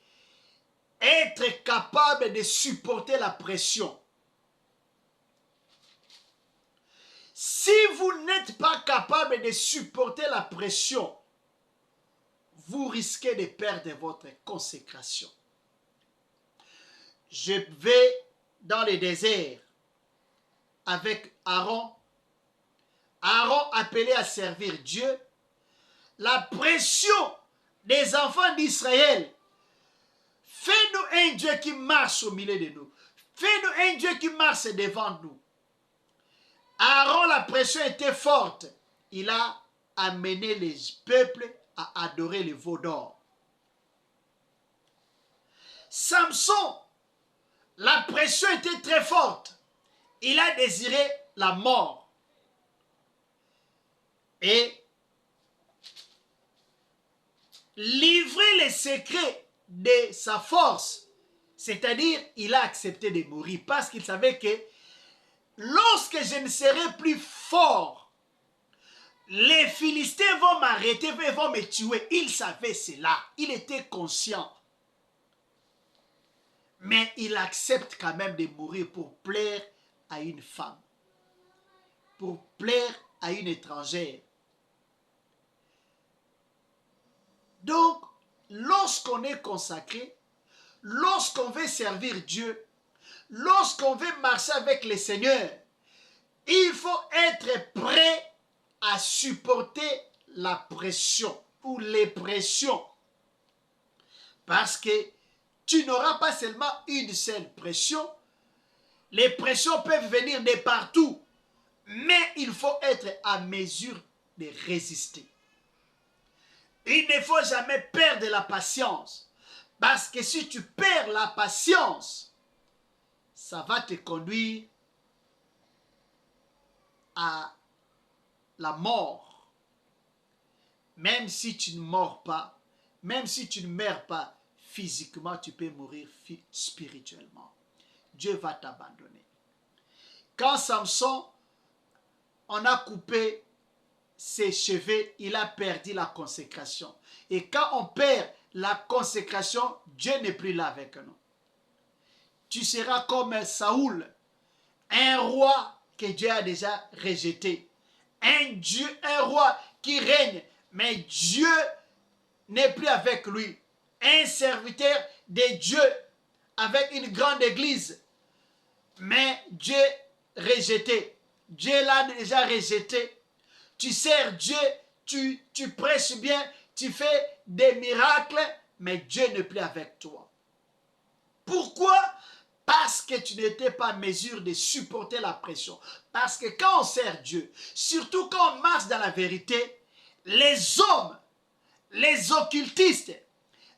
être capable de supporter la pression. Si vous n'êtes pas capable de supporter la pression, vous risquez de perdre votre consécration. Je vais dans le désert avec Aaron. Aaron appelé à servir Dieu. La pression des enfants d'Israël. Fais-nous un Dieu qui marche au milieu de nous. Fais-nous un Dieu qui marche devant nous. Aaron, la pression était forte. Il a amené les peuples à adorer les veaux d'or. Samson, la pression était très forte. Il a désiré la mort. Et livrer les secrets de sa force, c'est-à-dire il a accepté de mourir parce qu'il savait que lorsque je ne serai plus fort, les Philistins vont m'arrêter et vont me tuer. Il savait cela, il était conscient. Mais il accepte quand même de mourir pour plaire à une femme, pour plaire à une étrangère. Donc, lorsqu'on est consacré, lorsqu'on veut servir Dieu, lorsqu'on veut marcher avec le Seigneur, il faut être prêt à supporter la pression ou les pressions. Parce que tu n'auras pas seulement une seule pression, les pressions peuvent venir de partout, mais il faut être à mesure de résister. Il ne faut jamais perdre la patience. Parce que si tu perds la patience, ça va te conduire à la mort. Même si tu ne meurs pas, même si tu ne meurs pas physiquement, tu peux mourir spirituellement. Dieu va t'abandonner. Quand Samson, on a coupé ses cheveux, il a perdu la consécration. Et quand on perd la consécration, Dieu n'est plus là avec nous. Tu seras comme Saoul, un roi que Dieu a déjà rejeté. Un roi qui règne, mais Dieu n'est plus avec lui. Un serviteur de Dieu avec une grande église, mais Dieu rejeté. Dieu l'a déjà rejeté. Tu sers Dieu, tu prêches bien, tu fais des miracles, mais Dieu n'est plus avec toi. Pourquoi? Parce que tu n'étais pas en mesure de supporter la pression. Parce que quand on sert Dieu, surtout quand on marche dans la vérité, les hommes, les occultistes,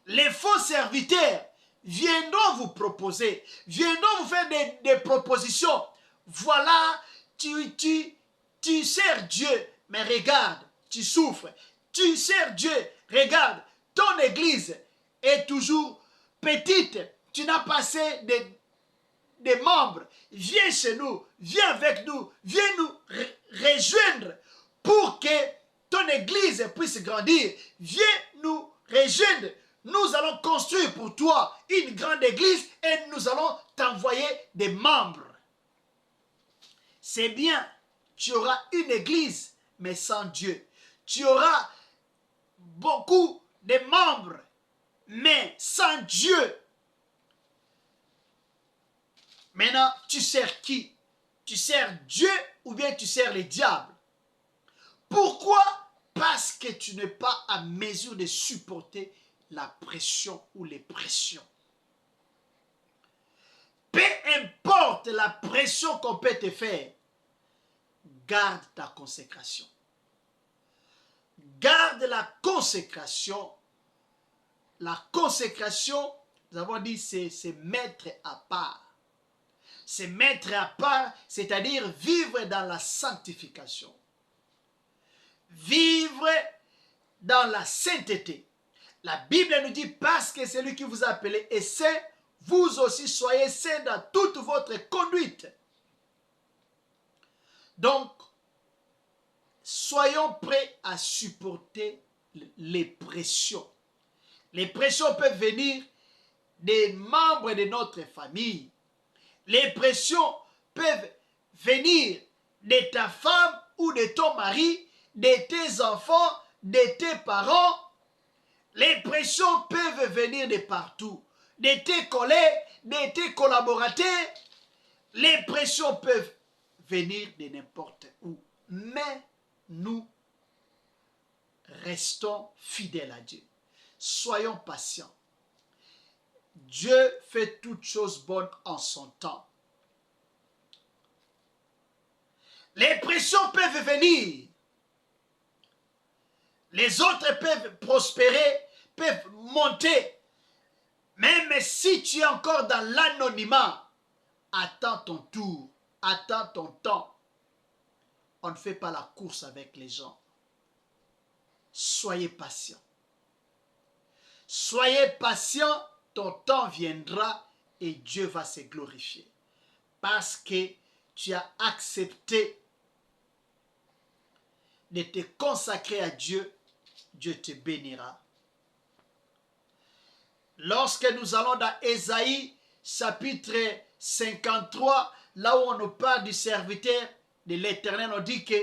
les faux serviteurs viendront vous proposer, viendront vous faire des propositions. Voilà, tu sers Dieu, mais regarde, tu souffres. Tu sers Dieu, regarde, ton église est toujours petite. Tu n'as pas assez des membres. Viens chez nous, viens avec nous, viens nous rejoindre pour que ton église puisse grandir. Viens nous rejoindre. Nous allons construire pour toi une grande église et nous allons t'envoyer des membres. C'est bien, tu auras une église, mais sans Dieu. Tu auras beaucoup de membres, mais sans Dieu. Maintenant, tu sers qui? Tu sers Dieu ou bien tu sers le diable? Pourquoi? Parce que tu n'es pas à mesure de supporter la pression ou les pressions. Peu importe la pression qu'on peut te faire, garde ta consécration. Garde la consécration. La consécration, nous avons dit, c'est mettre à part. C'est mettre à part, c'est-à-dire vivre dans la sanctification. Vivre dans la sainteté. La Bible nous dit, parce que c'est lui qui vous a appelé et saint, vous aussi soyez saints dans toute votre conduite. Donc, soyons prêts à supporter les pressions. Les pressions peuvent venir des membres de notre famille. Les pressions peuvent venir de ta femme ou de ton mari, de tes enfants, de tes parents. Les pressions peuvent venir de partout, de tes collègues, de tes collaborateurs. Les pressions peuvent venir de n'importe où. Mais nous restons fidèles à Dieu. Soyons patients. Dieu fait toutes choses bonnes en son temps. Les pressions peuvent venir. Les autres peuvent prospérer, peuvent monter. Même si tu es encore dans l'anonymat, attends ton tour, attends ton temps. On ne fait pas la course avec les gens. Soyez patients. Soyez patients, ton temps viendra et Dieu va se glorifier. Parce que tu as accepté de te consacrer à Dieu, Dieu te bénira. Lorsque nous allons dans Ésaïe, chapitre 53, là où on nous parle du serviteur de l'Éternel, on dit que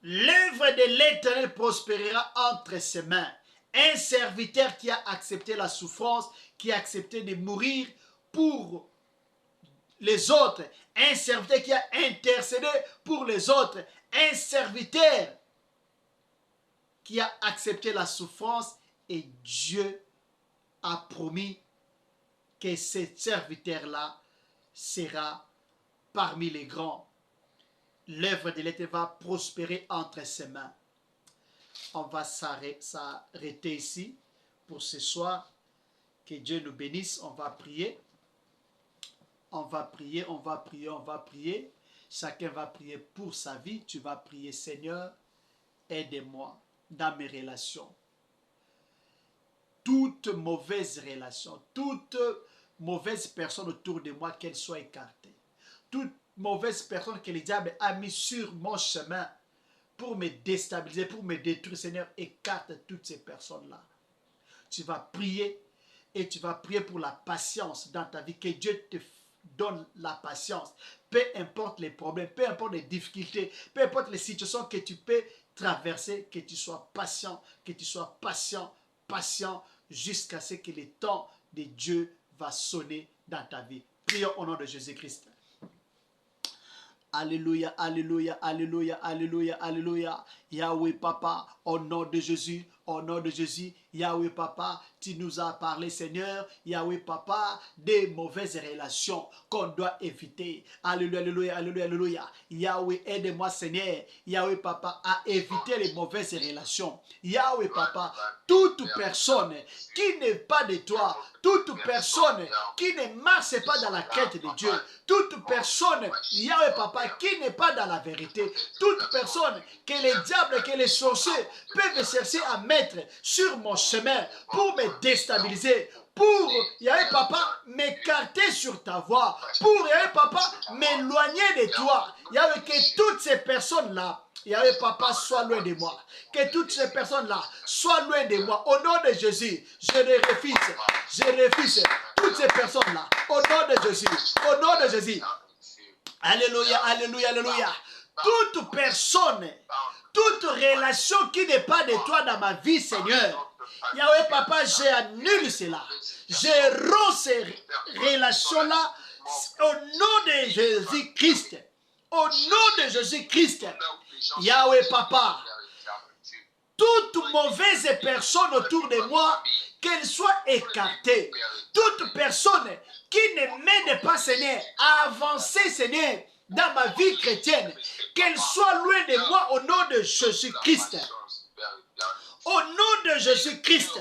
l'œuvre de l'Éternel prospérera entre ses mains. Un serviteur qui a accepté la souffrance, qui a accepté de mourir pour les autres. Un serviteur qui a intercédé pour les autres. Un serviteur qui a accepté la souffrance et Dieu a promis que ce serviteur-là sera parmi les grands. L'œuvre de l'Éternel va prospérer entre ses mains. On va s'arrêter ici pour ce soir. Que Dieu nous bénisse. On va prier. On va prier, on va prier, on va prier. Chacun va prier pour sa vie. Tu vas prier, Seigneur, aide-moi dans mes relations. Toute mauvaise relation, toute mauvaise personne autour de moi, qu'elle soit écartée. Toute mauvaise personne que le diable a mis sur mon chemin pour me déstabiliser, pour me détruire, Seigneur, écarte toutes ces personnes-là. Tu vas prier et tu vas prier pour la patience dans ta vie, que Dieu te donne la patience. Peu importe les problèmes, peu importe les difficultés, peu importe les situations que tu peux traverser, que tu sois patient, patient, jusqu'à ce que le temps de Dieu va sonner dans ta vie. Prions au nom de Jésus-Christ. Alléluia, alléluia, alléluia, alléluia, alléluia. Yahweh Papa, au nom de Jésus, Yahweh Papa, tu nous as parlé, Seigneur, Yahweh Papa, des mauvaises relations qu'on doit éviter. Alléluia, alléluia, alléluia, alléluia. Yahweh, aide-moi, Seigneur, Yahweh Papa, à éviter les mauvaises relations. Yahweh Papa, toute personne qui n'est pas de toi, toute personne qui ne marche pas dans la quête de Dieu, toute personne, Yahweh Papa, qui n'est pas dans la vérité, toute personne que les diables, que les sorciers peuvent chercher à mettre mettre sur mon chemin, pour me déstabiliser, pour, Yahweh Papa, m'écarter sur ta voie, pour, Yahweh Papa, m'éloigner de toi. Yahweh, que toutes ces personnes-là, Yahweh Papa, sois loin de moi. Que toutes ces personnes-là soient loin de moi. Au nom de Jésus, je les refuse. Je refuse toutes ces personnes-là. Au nom de Jésus. Au nom de Jésus. Alléluia, alléluia, alléluia. Toute personne, toute relation qui n'est pas de toi dans ma vie, Seigneur. Yahweh Papa, j'annule cela. Je romps ces relations-là au nom de Jésus-Christ. Au nom de Jésus-Christ. Yahweh Papa, toute mauvaise personne autour de moi, qu'elle soit écartée. Toute personne qui ne m'aide pas, Seigneur, à avancer, Seigneur, dans ma vie chrétienne, qu'elle soit loin de moi au nom de Jésus-Christ. Au nom de Jésus-Christ.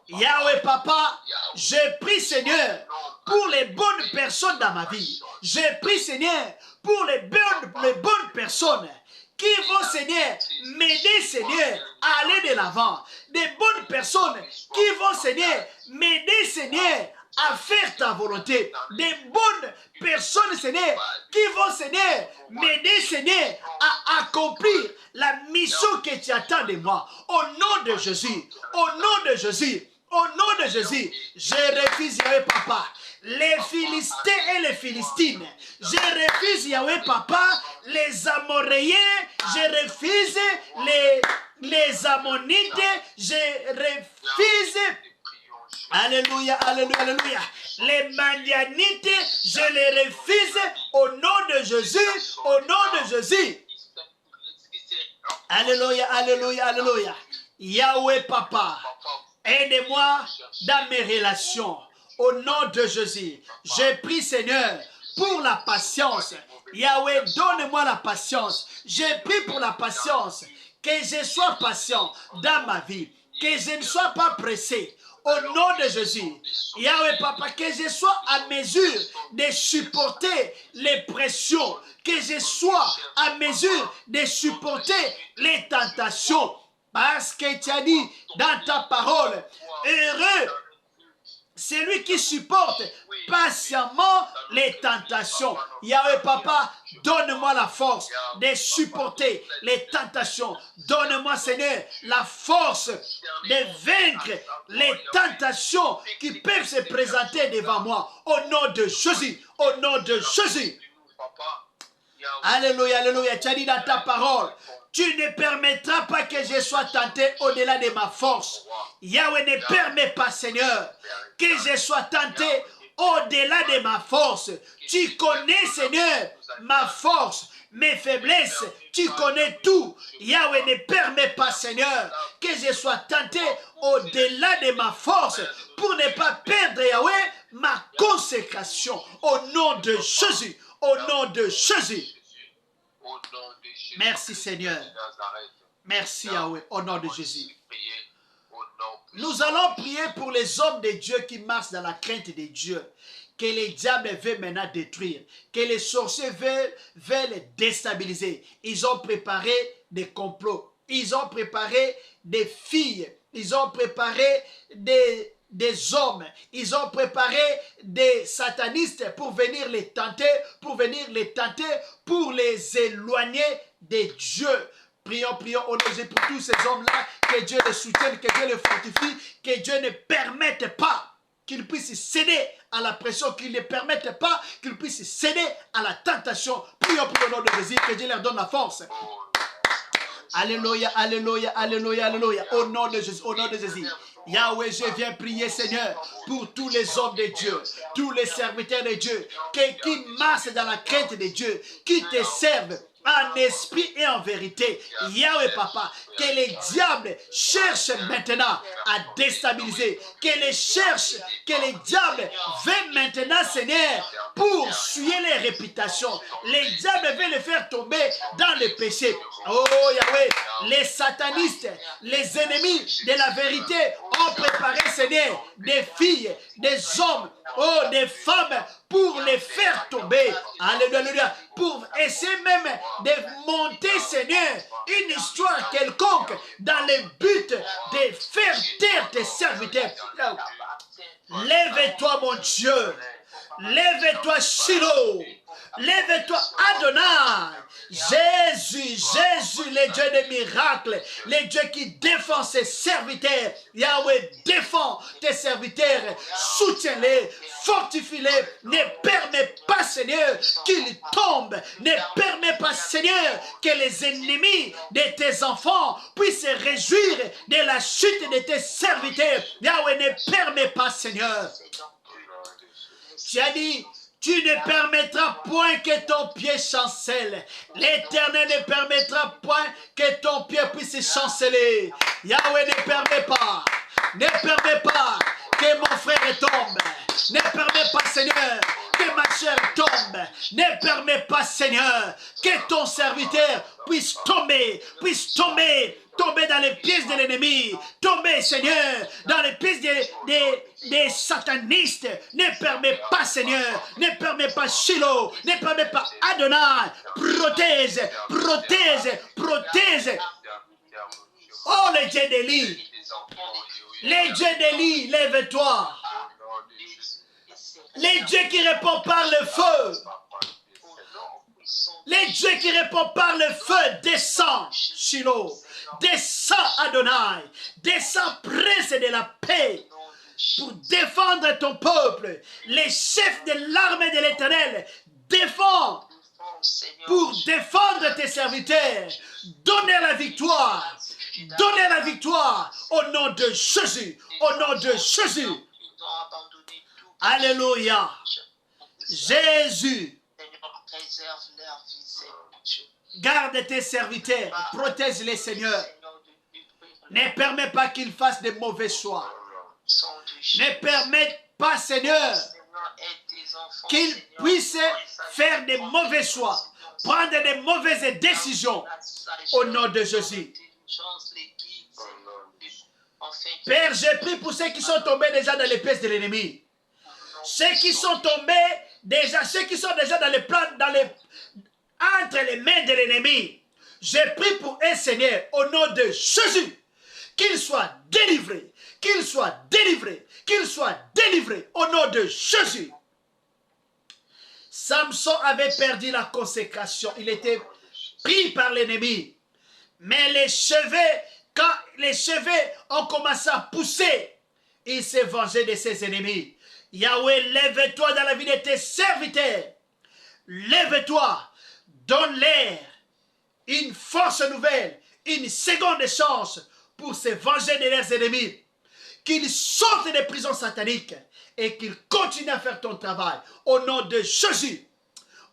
Yahweh Papa, je prie, Seigneur, pour les bonnes personnes dans ma vie. Je prie, Seigneur, pour les bonnes personnes qui vont, Seigneur, m'aider, Seigneur, à aller de l'avant. Des bonnes personnes qui vont, Seigneur, m'aider, Seigneur, à faire ta volonté. Des bonnes personnes, Seigneur, qui vont, Seigneur, m'aider, Seigneur, à accomplir la mission que tu attends de moi. Au nom de Jésus, au nom de Jésus, au nom de Jésus, je refuse, Yahweh Papa, les Philistins et les Philistines. Je refuse, Yahweh Papa, les Amoréens. Je refuse les Ammonites. Je refuse, alléluia, alléluia, alléluia, les Madianites. Je les refuse au nom de Jésus, au nom de Jésus. Alléluia, alléluia, alléluia. Yahweh Papa, aide-moi dans mes relations. Au nom de Jésus, je prie, Seigneur, pour la patience. Yahweh, donne-moi la patience. Je prie pour la patience. Que je sois patient dans ma vie. Que je ne sois pas pressé. Au nom de Jésus. Yahweh, Papa, que je sois à mesure de supporter les pressions. Que je sois à mesure de supporter les tentations. Parce que tu as dit dans ta parole, heureux celui qui supporte patiemment les tentations. Yahweh Papa, donne-moi la force de supporter les tentations. Donne-moi, Seigneur, la force de vaincre les tentations qui peuvent se présenter devant moi. Au nom de Jésus, au nom de Jésus. Alléluia, alléluia. Tu as dit dans ta parole, tu ne permettras pas que je sois tenté au-delà de ma force. Yahweh ne permet pas, Seigneur, que je sois tenté au-delà de ma force. Tu connais, Seigneur, ma force, mes faiblesses. Tu connais tout. Yahweh ne permet pas, Seigneur, que je sois tenté au-delà de ma force pour ne pas perdre, Yahweh, ma consécration. Au nom de Jésus. Au nom de Jésus. Merci, Seigneur. Merci, Yahweh, au nom de Jésus. Nous allons prier pour les hommes de Dieu qui marchent dans la crainte de Dieu, que les diables veulent maintenant détruire, que les sorciers veulent déstabiliser. Ils ont préparé des complots, ils ont préparé des filles, ils ont préparé des hommes, ils ont préparé des satanistes pour venir les tenter, pour les éloigner de Dieu. Prions, prions au nom de Jésus pour tous ces hommes-là, que Dieu les soutienne, que Dieu les fortifie, que Dieu ne permette pas qu'ils puissent céder à la pression, qu'il ne permette pas qu'ils puissent céder à la tentation. Prions pour le nom de Jésus, que Dieu leur donne la force. Alléluia, alléluia, alléluia, alléluia. Au nom de Jésus, au nom de Jésus. Yahweh, je viens prier, Seigneur, pour tous les hommes de Dieu, tous les serviteurs de Dieu, qui marchent dans la crainte de Dieu, qui te servent en esprit et en vérité. Yahweh Papa, que les diables cherchent maintenant à déstabiliser, que les diables veulent maintenant, Seigneur, pour souiller les réputations. Les diables veulent les faire tomber dans le péché. Oh Yahweh, les satanistes, les ennemis de la vérité ont préparé, Seigneur, des filles, des hommes, oh, des femmes pour les faire tomber. Alléluia. Pour essayer même de monter, Seigneur, une histoire quelconque dans le but de faire taire tes serviteurs. Lève-toi, mon Dieu. Lève-toi, Shiloh. Lève-toi, Adonai. Jésus, Jésus, le Dieu des miracles, le Dieu qui défend ses serviteurs. Yahweh défend tes serviteurs. Soutiens-les, fortifie-les. Ne permets pas, Seigneur, qu'ils tombent. Ne permets pas, Seigneur, que les ennemis de tes enfants puissent se réjouir de la chute de tes serviteurs. Yahweh, ne permets pas, Seigneur. Tu as dit, tu ne permettras point que ton pied chancelle. L'Éternel ne permettra point que ton pied puisse chanceler. Yahweh ne permet pas. Ne permet pas que mon frère tombe. Ne permet pas, Seigneur, que ma chair tombe. Ne permet pas, Seigneur, que ton serviteur puisse tomber dans les pièces de l'ennemi, tomber, Seigneur, dans les pièces des satanistes. Ne permets pas, Seigneur, ne permets pas Shiloh, ne permets pas Adonai. Protège, protège, protège. Oh, les dieux d'Élie, les dieux d'Élie, lève-toi. Les dieux qui répondent par le feu. Les dieux qui répondent par le feu, descend, Shiloh. Descends, Adonai. Descends, prince de la paix. Pour défendre ton peuple. Les chefs de l'armée de l'Éternel défendent. Pour défendre tes serviteurs. Donner la victoire. Donner la victoire au nom de Jésus. Au nom de Jésus. Alléluia. Jésus. Garde tes serviteurs. Protège-les, Seigneur. Ne permets pas qu'ils fassent de mauvais choix. Ne permets pas, Seigneur, qu'ils puissent faire de mauvais choix. Prendre de mauvaises décisions. Au nom de Jésus. Père, j'ai pris pour ceux qui sont tombés déjà dans les pièces de l'ennemi. Ceux qui sont tombés déjà, ceux qui sont déjà dans les plans, entre les mains de l'ennemi. J'ai pris pour un Seigneur, au nom de Jésus, qu'il soit délivré, qu'il soit délivré, qu'il soit délivré, au nom de Jésus. Samson avait perdu la consécration, il était pris par l'ennemi. Mais les cheveux, quand les cheveux ont commencé à pousser, il s'est vengé de ses ennemis. Yahweh, lève-toi dans la vie de tes serviteurs. Lève-toi, donne-leur une force nouvelle, une seconde chance pour se venger de leurs ennemis. Qu'ils sortent des prisons sataniques et qu'ils continuent à faire ton travail. Au nom de Jésus.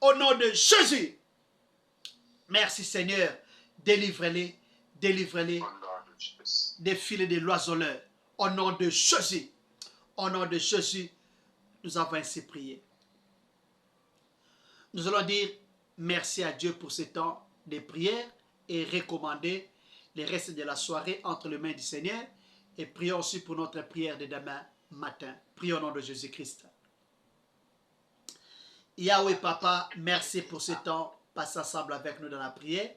Au nom de Jésus. Merci Seigneur. Délivre-les, délivre-les des filets de l'oiseleur. Au nom de Jésus. Au nom de Jésus, nous avons ainsi prié. Nous allons dire merci à Dieu pour ce temps de prière et recommander le reste de la soirée entre les mains du Seigneur. Et prions aussi pour notre prière de demain matin. Prions au nom de Jésus-Christ. Yahweh Papa, merci pour ce temps passé ensemble avec nous dans la prière.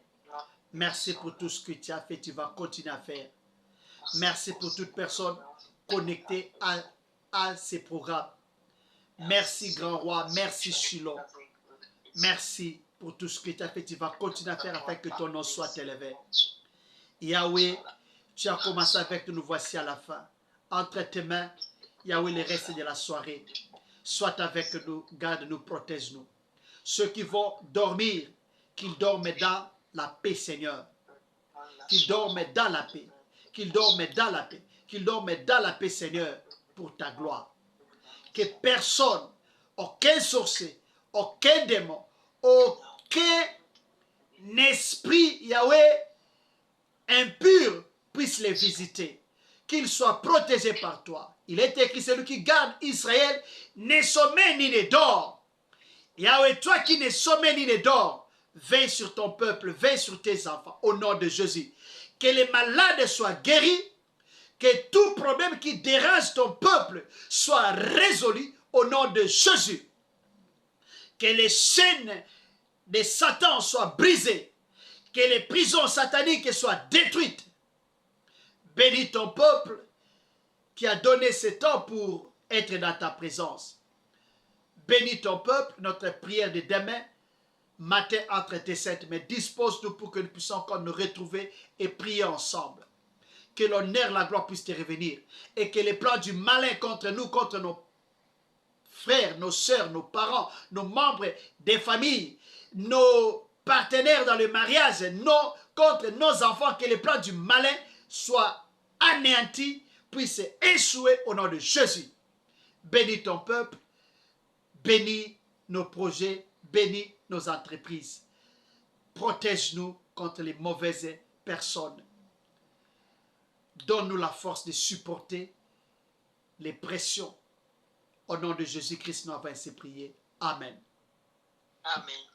Merci pour tout ce que tu as fait, tu vas continuer à faire. Merci pour toute personne connectée à ces programmes. Merci Grand Roi, merci Shiloh. Merci pour tout ce que tu as fait, tu vas continuer à faire afin que ton nom soit élevé. Yahweh, tu as commencé avec nous, nous voici à la fin. Entre tes mains, Yahweh, le reste de la soirée. Sois avec nous, garde-nous, protège-nous. Ceux qui vont dormir, qu'ils dorment dans la paix, Seigneur. Qu'ils dorment dans la paix. Qu'ils dorment dans la paix. Qu'ils dorment dans la paix, Seigneur, pour ta gloire. Que personne, aucun sorcier, aucun démon, aucun esprit, Yahweh, impur, puisse les visiter. Qu'ils soient protégés par toi. Il est écrit, celui qui garde Israël ne sommeille ni ne dort. Yahweh, toi qui n'es sommeil ni ne dors, veille sur ton peuple, veille sur tes enfants, au nom de Jésus. Que les malades soient guéris, que tout problème qui dérange ton peuple soit résolu au nom de Jésus. Que les chaînes de Satan soient brisées, que les prisons sataniques soient détruites. Bénis ton peuple qui a donné ce temps pour être dans ta présence. Bénis ton peuple, notre prière de demain, matin entre tes saintes mains. Dispose-nous pour que nous puissions encore nous retrouver et prier ensemble. Que l'honneur, la gloire puissent te revenir. Et que les plans du malin contre nous, contre nos frères, nos sœurs, nos parents, nos membres des familles, nos partenaires dans le mariage, contre nos enfants, que les plans du malin soient anéantis, puissent échouer au nom de Jésus. Bénis ton peuple, bénis nos projets, bénis nos entreprises. Protège-nous contre les mauvaises personnes. Donne-nous la force de supporter les pressions. Au nom de Jésus-Christ, nous avons ainsi prié. Amen. Amen.